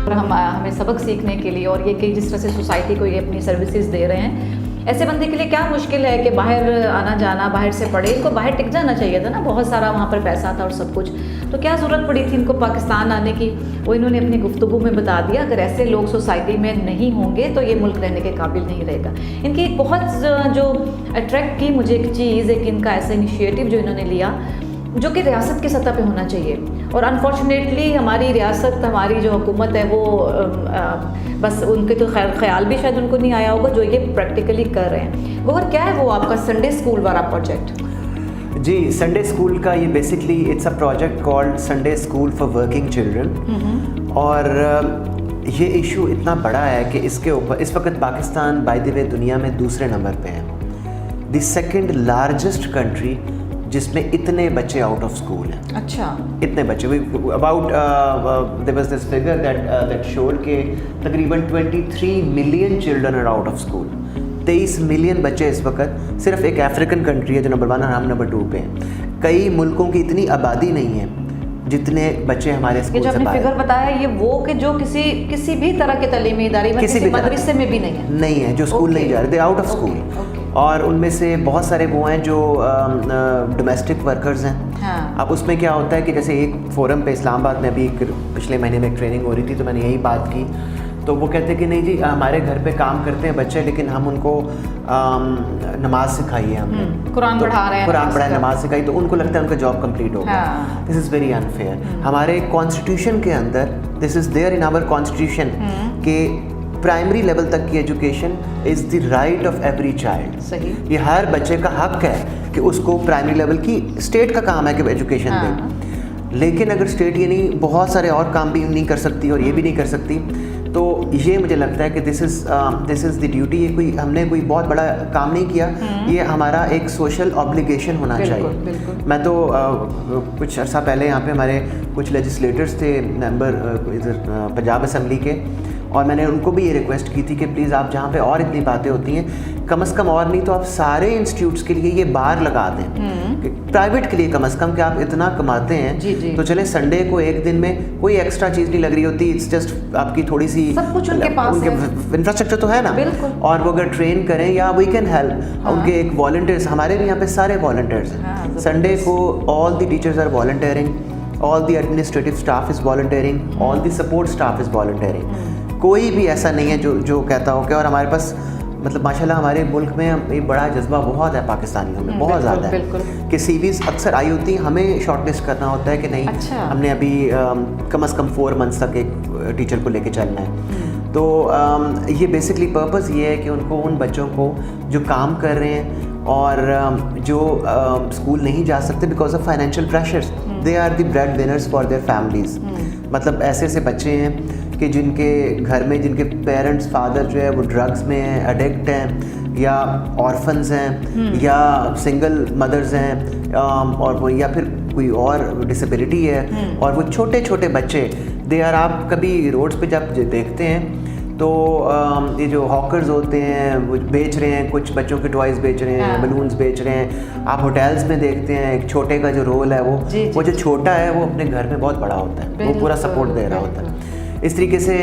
और हमें सबक सीखने के लिए, और ये कि जिस तरह से सोसाइटी को ये अपनी सर्विसेज दे रहे हैं, ऐसे बंदे के लिए क्या मुश्किल है कि बाहर आना जाना, बाहर से पढ़े, इनको बाहर टिक जाना चाहिए था ना, बहुत सारा वहाँ पर पैसा था और सब कुछ, तो क्या ज़रूरत पड़ी थी इनको पाकिस्तान आने की? वो इन्होंने अपनी गुफ्तगू में बता दिया, अगर ऐसे लोग सोसाइटी में नहीं होंगे तो ये मुल्क रहने के काबिल नहीं रहेगा। इनकी एक बहुत जो अट्रैक्ट की मुझे एक चीज़, एक इनका ऐसा इनिशिएटिव जो इन्होंने लिया, जो कि रियासत की सतह पे होना चाहिए, और अनफॉर्चुनेटली हमारी रियासत, हमारी जो हुकूमत है वो बस उनके तो ख्याल भी शायद उनको नहीं आया होगा जो ये प्रैक्टिकली कर रहे हैं। गौहर, क्या है वो आपका संडे स्कूल वाला प्रोजेक्ट? जी, संडे स्कूल का ये basically it's a project called Sunday school for working children, और ये इशू इतना बड़ा है कि इसके ऊपर इस वक्त पाकिस्तान बाय द वे दुनिया में दूसरे नंबर पे है, द सेकंड लार्जेस्ट कंट्री जिसमें इतने बच्चे आउट ऑफ स्कूल हैं। अच्छा, इतने बच्चे, about there was this figure that showed के तकरीबन 23 million children are out of school. 23 million बच्चे इस वक्त सिर्फ एक अफ्रीकन कंट्री है जो नंबर 1 और हम नंबर 2 पे हैं। कई मुल्कों की इतनी आबादी नहीं है जितने बच्चे हमारे स्कूल से बाहर। फिगर बताया ये वो कि जो किसी भी तरह के तालीमी इदारे में, किसी मदरसे में भी नहीं है, जो स्कूल नहीं जा रहे, दे आउट ऑफ स्कूल। और उनमें से बहुत सारे वो हैं जो डोमेस्टिक वर्कर्स हैं। हाँ। अब उसमें क्या होता है कि जैसे एक फोरम पे इस्लामाबाद में अभी पिछले महीने में एक ट्रेनिंग हो रही थी, तो मैंने यही बात की, तो वो कहते हैं कि नहीं जी, हमारे घर पे काम करते हैं बच्चे, लेकिन हम उनको नमाज सिखाई है, हमने कुरान पढ़ा रहे हैं, कुरान पढ़ाए, नमाज सिखाई, तो उनको लगता है उनका जॉब कंप्लीट हो गया। This is very unfair. हमारे कॉन्स्टिट्यूशन के अंदर, this is there in our constitution, के प्राइमरी लेवल तक की education is the right of every child. सही, ये हर बच्चे का हक है कि उसको प्राइमरी लेवल की, स्टेट का काम है कि एजुकेशन दे। लेकिन अगर स्टेट ये नहीं, बहुत सारे और काम भी नहीं कर सकती और ये भी नहीं कर सकती, तो ये मुझे लगता है कि दिस इज़ द ड्यूटी। ये हमने कोई बहुत बड़ा काम नहीं किया, ये हमारा एक सोशल ऑब्लिगेशन होना चाहिए। मैं तो कुछ अर्सा पहले यहाँ पे हमारे कुछ लेजिस्लेटर्स थे, मेंबर इधर पंजाब असम्बली के, और मैंने उनको भी ये रिक्वेस्ट की थी कि प्लीज़ आप जहाँ पे और इतनी बातें होती हैं, कम से कम और नहीं तो आप सारे इंस्टीट्यूट्स के लिए ये बार लगा दें, कि प्राइवेट के लिए कम से कम, कि आप इतना कमाते हैं जी। तो चले संडे को एक दिन में कोई एक्स्ट्रा चीज़ नहीं लग रही होती, इट्स जस्ट आपकी थोड़ी सी, सब कुछ उनके पास है, इंफ्रास्ट्रक्चर तो है ना, और वो अगर ट्रेन करें या वी कैन हेल्प। उनके एक वॉलंटियर्स, हमारे भी यहाँ पे सारे वॉलंटियर्स हैं। संडे को all the teachers are volunteering, all the administrative staff is volunteering, all the support staff is volunteering. कोई भी ऐसा नहीं है जो कहता हो कि, और हमारे पास मतलब माशाल्लाह हमारे मुल्क में ये बड़ा जज्बा बहुत है पाकिस्तानियों में, बहुत ज़्यादा है कि सीवीज़ अक्सर आई होती हैं, हमें शॉर्टलिस्ट करना होता है कि नहीं, अच्छा। हमने अभी कम से कम 4 मंथ्स तक एक टीचर को लेके चलना है। तो ये बेसिकली पर्पस ये है कि उनको, उन बच्चों को जो काम कर रहे हैं और जो स्कूल नहीं जा सकते because of financial pressures, they are the breadwinners for their families. मतलब ऐसे बच्चे हैं कि जिनके घर में, जिनके पेरेंट्स, फादर जो है वो ड्रग्स में हैं, एडिक्ट हैं, या ऑर्फन्स हैं, या सिंगल मदर्स हैं, और वो, या फिर कोई और डिसेबिलिटी है, और वो छोटे छोटे बच्चे, दे आर, आप कभी रोड्स पे जब देखते हैं तो ये जो हॉकर्स होते हैं वो बेच रहे हैं, कुछ बच्चों के टॉयज़ बेच रहे हैं, बलून्स बेच रहे हैं। आप होटल्स में देखते हैं एक छोटे का जो रोल है वो जो छोटा है वो अपने घर में बहुत बड़ा होता है, वो पूरा सपोर्ट दे रहा होता है। इस तरीके से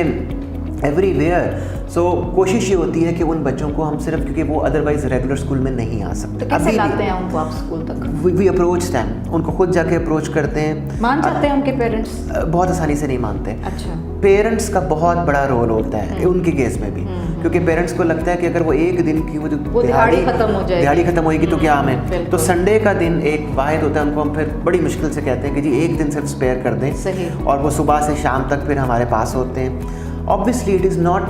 एवरीवेयर। सो कोशिश ये होती है कि उन बच्चों को हम सिर्फ, क्योंकि वो अदरवाइज रेगुलर स्कूल में नहीं आ सकते, तो कैसे लाते हैं उनको आप स्कूल तक? वी अप्रोच देम, उनको खुद जाके अप्रोच करते हैं। मान जाते हैं उनके पेरेंट्स? बहुत आसानी से नहीं मानते। अच्छा, पेरेंट्स का बहुत बड़ा रोल होता है उनके केस में भी, क्योंकि पेरेंट्स को लगता है कि अगर वो एक दिन की वो जो दिहाड़ी खत्म होगी तो क्या हमें, तो संडे का दिन एक वाहिद होता है, उनको हम फिर बड़ी मुश्किल से कहते हैं कि जी एक दिन सिर्फ स्पेयर कर दें। सही। और वो सुबह से शाम तक फिर हमारे पास होते हैं। ऑब्वियसली इट इज़ नॉट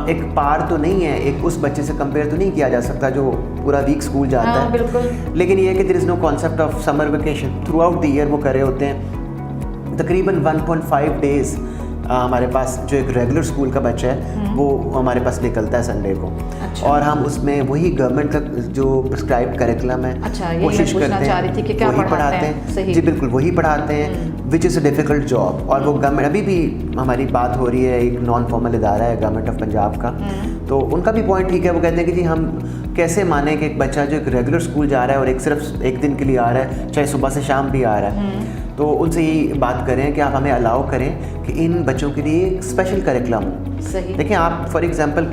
एक पार तो नहीं है, एक उस बच्चे से कंपेयर तो नहीं किया जा सकता जो पूरा वीक स्कूल जाता है। बिल्कुल। लेकिन ये है कि there is no concept of summer vacation, throughout the year वो कर रहे होते हैं। तकरीबन 1.5 डेज़ हमारे पास जो एक रेगुलर स्कूल का बच्चा है वो हमारे पास निकलता है संडे को। अच्छा। और हम उसमें वही गवर्नमेंट का जो प्रिस्क्राइब करिकुलम है, कोशिश करते हैं वही पढ़ाते हैं। जी बिल्कुल, वही पढ़ाते हैं, which is a difficult job. और वो गवर्नमेंट, अभी भी हमारी बात हो रही है, एक नॉन फॉर्मल इदारा है गवर्नमेंट ऑफ पंजाब का, तो उनका भी पॉइंट ठीक है। वो कहते हैं कि जी हम कैसे माने कि एक बच्चा जो एक रेगुलर स्कूल जा रहा है और एक सिर्फ एक दिन के लिए आ रहा है, चाहे सुबह से शाम भी आ रहा है, तो उनसे यही बात करें कि आप हमें अलाउ करें कि इन बच्चों के लिए एक स्पेशल करिकुलम हो। सही। देखिए आप फॉर एग्जांपल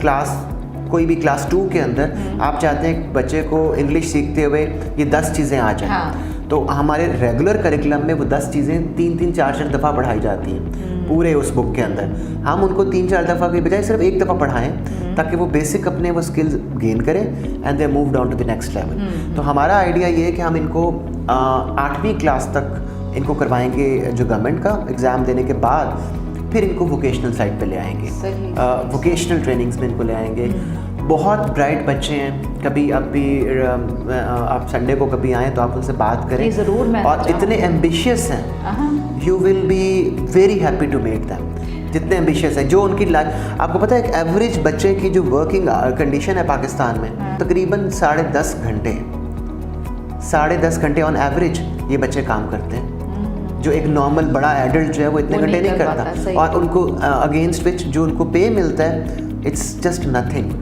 कोई भी क्लास 2 के अंदर आप चाहते हैं कि बच्चे को इंग्लिश सीखते हुए ये 10 चीज़ें आ जाएं। हाँ। तो हमारे रेगुलर करिकुलम में वो 10 चीज़ें 3-3, 4-4 दफ़ा पढ़ाई जाती हैं पूरे उस बुक के अंदर। हम उनको 3-4 दफ़ा की बजाय सिर्फ 1 दफ़ा पढ़ाएं ताकि वो बेसिक अपने वो स्किल्स गेन करें and they move down to the next level. तो हमारा आइडिया ये है कि हम इनको 8वीं क्लास तक इनको करवाएंगे जो गवर्नमेंट का एग्ज़ाम देने के बाद, फिर इनको वोकेशनल साइड पे ले आएंगे, वोकेशनल ट्रेनिंग्स में इनको ले आएंगे। बहुत ब्राइट बच्चे हैं, कभी आप संडे को कभी आएँ तो आप उनसे बात करें, ज़रूर। और इतने एम्बिशियस हैं, you will be very happy to meet them. जितने एम्बिशियस हैं, जो उनकी आपको पता है एक एवरेज बच्चे की जो वर्किंग कंडीशन है पाकिस्तान में तकरीबन 10.5 घंटे, 10.5 घंटे ऑन एवरेज ये बच्चे काम करते हैं। जो एक नॉर्मल बड़ा एडल्ट जो है वो इतने घंटे नहीं करता, और उनको अगेंस्ट विच जो उनको पे मिलता है इट्स जस्ट नथिंग।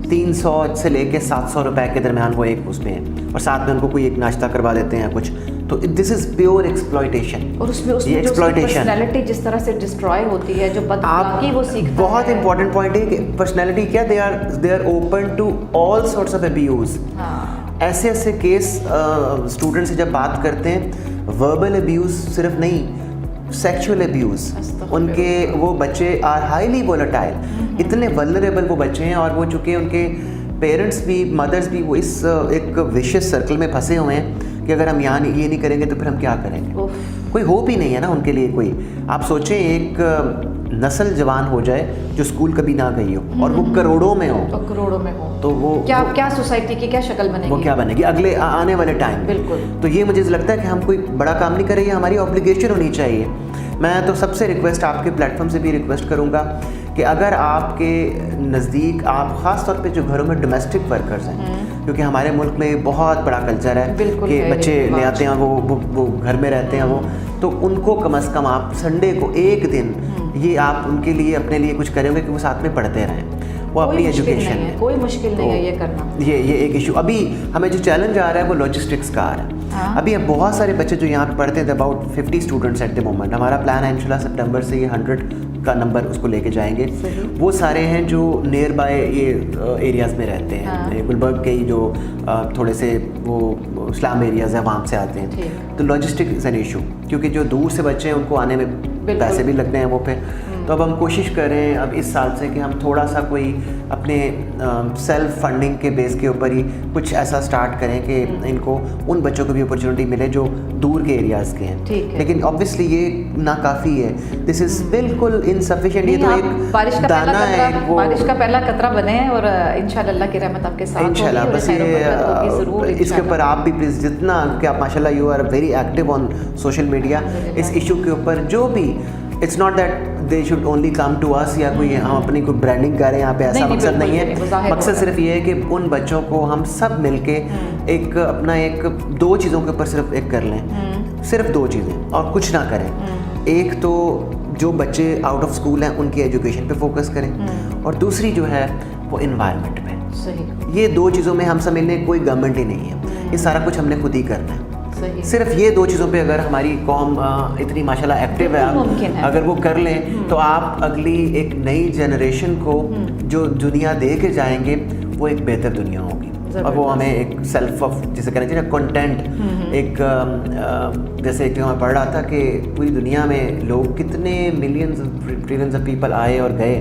300 से लेके 700 रुपए के दरमियान वो एक उसमें है, और साथ में उनको कोई एक नाश्ता करवा देते हैं कुछ। तो दिस इज प्योर एक्सप्लॉयटेशन। और उसमें जो पर्सनैलिटी जिस तरह से डिस्ट्रॉय होती है, जो बदअखलाकी वो सीखता बहुत इंपॉर्टेंट पॉइंट है कि पर्सनैलिटी क्या, they are open to all sorts of abuse. ऐसे ऐसे केस स्टूडेंट से जब बात करते हैं, वर्बल अब्यूज सिर्फ नहीं, सेक्सुअल अब्यूज, उनके वो बच्चे आर हाईली वोलेटाइल, इतने वल्नरेबल वो बच्चे हैं, और वो चूँकि उनके पेरेंट्स भी, मदर्स भी, वो इस एक विशियस सर्कल में फंसे हुए हैं कि अगर हम यहाँ ये नहीं करेंगे तो फिर हम क्या करेंगे। कोई होप ही नहीं है ना उनके लिए कोई। आप सोचें एक नस्ल जवान हो जाए जो स्कूल कभी ना गई हो, और वो करोड़ों में हो, तो वो क्या सोसाइटी की क्या शक्ल बनेगी, वो क्या बनेगी अगले आने वाले टाइम। बिल्कुल। तो ये मुझे लगता है कि हम कोई बड़ा काम नहीं कर रहे, हमारी ऑब्लिगेशन होनी चाहिए। मैं तो सबसे रिक्वेस्ट, आपके प्लेटफॉर्म से भी रिक्वेस्ट करूँगा कि अगर आपके नज़दीक, आप ख़ास तौर पे जो घरों में डोमेस्टिक वर्कर्स हैं, क्योंकि हमारे मुल्क में बहुत बड़ा कल्चर है कि बच्चे ले आते हैं, वो घर में रहते हैं, वो तो उनको कम से कम आप संडे को एक दिन ये आप उनके लिए, अपने लिए कुछ करेंगे कि वो साथ में पढ़ते रहें, वो अपनी एजुकेशन में। कोई मुश्किल नहीं है ये करना। ये एक इशू अभी हमें जो चैलेंज आ रहा है वो लॉजिस्टिक्स का आ रहा है। अभी अब बहुत सारे बच्चे जो यहाँ पे पढ़ते हैं, about 50 students at the moment. हमारा प्लान है इंशाल्लाह सितंबर से ये 100 का नंबर उसको लेके जाएंगे। वो सारे हैं जो नियर बाय ये एरियाज़ में रहते हैं, गुलबर्ग के ही जो थोड़े से वो स्लम एरियाज़ हैं, वहाँ से आते हैं। तो लॉजिस्टिक इज़ एन इशू, क्योंकि जो दूर से बच्चे हैं उनको आने में पैसे भी लगते हैं वो पे। तो अब हम कोशिश कर रहे हैं अब इस साल से कि हम थोड़ा सा कोई अपने सेल्फ फंडिंग के बेस के ऊपर ही कुछ ऐसा स्टार्ट करें कि इनको उन बच्चों को भी अपॉर्चुनिटी मिले जो दूर के एरियाज़ के हैं। लेकिन ऑब्वियसली ये नाकाफ़ी है, दिस इज़ बिल्कुल इनसफिशिएंट। ये तो एक दाना है, वो बारिश का पहला कतरा बने हैं, और इंशाल्लाह अल्लाह की रहमत आपके साथ इंशाल्लाह। बस ये इसके ऊपर आप भी प्लीज़ जितना कि आप माशाल्लाह you are very active on social media, इस इशू के ऊपर जो भी, it's not that they should only come to us या कोई हम अपनी कोई ब्रांडिंग कर रहे हैं यहाँ पे, ऐसा मकसद नहीं है। मकसद सिर्फ ये है कि उन बच्चों को हम सब मिलके एक अपना एक 2 चीज़ों के ऊपर सिर्फ एक कर लें, सिर्फ 2 चीज़ें, और कुछ ना करें। एक तो जो बच्चे आउट ऑफ स्कूल हैं उनकी एजुकेशन पे फोकस करें, और दूसरी जो है वो इन्वायरमेंट पे। सही। ये 2 चीज़ों में हम सब मिलने, कोई गवर्नमेंट ही नहीं है, ये सारा कुछ हमने खुद ही करना है। सिर्फ ये 2 चीज़ों पे अगर हमारी कौम इतनी माशाल्लाह एक्टिव है, अगर वो कर लें तो आप अगली एक नई जनरेशन को जो दुनिया दे के जाएंगे वो एक बेहतर दुनिया होगी। और वो हमें एक सेल्फ ऑफ, जिसे कहना चाहिए ना, कंटेंट, एक जैसे कि मैं पढ़ रहा था कि पूरी दुनिया में लोग कितने मिलियंस ट्रिलियंस ऑफ पीपल आए और गए,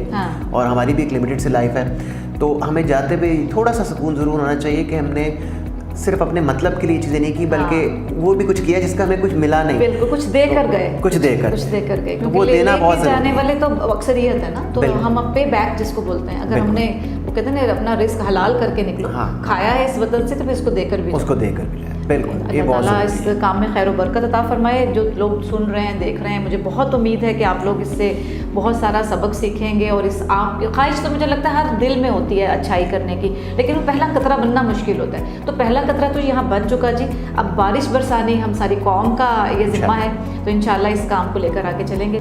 और हमारी भी एक लिमिटेड सी लाइफ है। तो हमें जाते हुए थोड़ा सा सुकून ज़रूर होना चाहिए कि हमने सिर्फ अपने मतलब के लिए चीज़ें नहीं की, बल्कि वो भी कुछ किया जिसका हमें कुछ मिला नहीं। बिल्कुल, कुछ देकर गए, कुछ देकर गए। तो वो देना बहुत ज़रूरी है। जाने वाले तो अक्सरियत है ना, तो हम अब पे बैक जिसको बोलते हैं, अगर हमने वो कहते हैं ना अपना रिस्क हलाल करके निकलो, खाया है इस वतन से, तो फिर उसको देकर भी जाए। बिल्कुल, ये बहुत अल्लाह इस काम में खैर बरकत अता फरमाए। जो लोग सुन रहे हैं, देख रहे हैं, मुझे बहुत उम्मीद है कि आप लोग इससे बहुत सारा सबक सीखेंगे, और इस आपकी ख्वाहिश तो मुझे लगता है हर दिल में होती है अच्छाई करने की, लेकिन वो पहला कतरा बनना मुश्किल होता है। तो पहला कतरा तो यहाँ बन चुका जी, अब बारिश बरसानी हम सारी कौम का ये जिम्मा है, तो इंशाल्लाह इस काम को लेकर आगे चलेंगे।